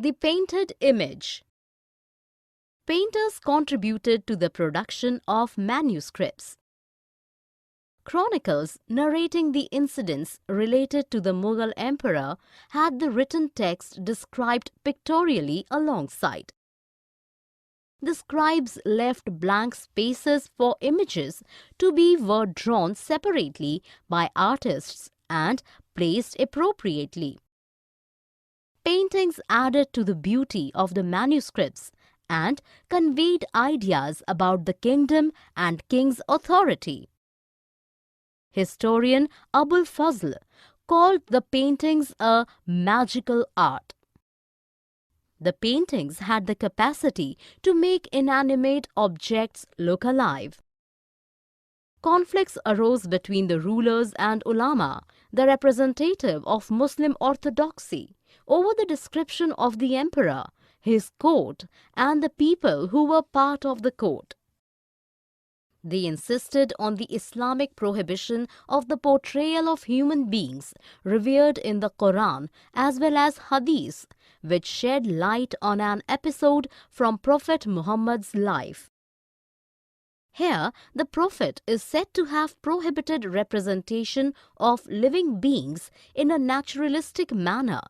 The painted image. Painters contributed to the production of manuscripts. Chronicles narrating the incidents related to the Mughal emperor had the written text described pictorially alongside. The scribes left blank spaces for images to be were drawn separately by artists and placed appropriately. Paintings added to the beauty of the manuscripts and conveyed ideas about the kingdom and king's authority. Historian Abul Fazl called the paintings a magical art. The paintings had the capacity to make inanimate objects look alive. Conflicts arose between the rulers and ulama, the representative of Muslim orthodoxy, over the description of the emperor, his court, and the people who were part of the court. They insisted on the Islamic prohibition of the portrayal of human beings revered in the Quran as well as Hadith, which shed light on an episode from Prophet Muhammad's life. Here, the Prophet is said to have prohibited representation of living beings in a naturalistic manner,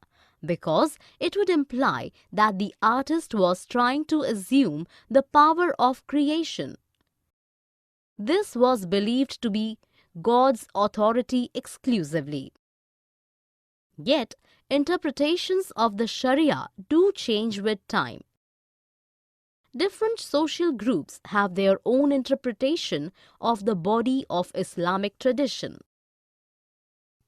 because it would imply that the artist was trying to assume the power of creation. This was believed to be God's authority exclusively. Yet, interpretations of the Sharia do change with time. Different social groups have their own interpretation of the body of Islamic tradition.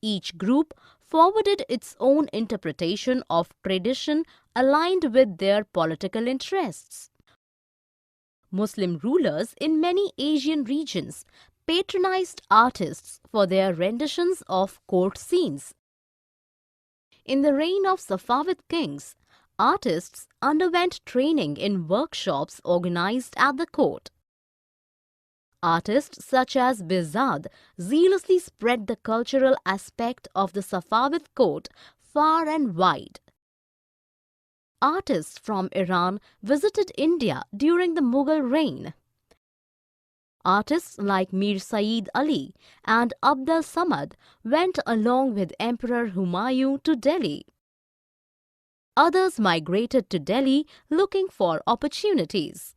Each group forwarded its own interpretation of tradition aligned with their political interests. Muslim rulers in many Asian regions patronized artists for their renditions of court scenes. In the reign of Safavid kings, artists underwent training in workshops organized at the court. Artists such as Behzad zealously spread the cultural aspect of the Safavid court far and wide. Artists from Iran visited India during the Mughal reign. Artists like Mir Saeed Ali and Abdul Samad went along with Emperor Humayun to Delhi. Others migrated to Delhi looking for opportunities.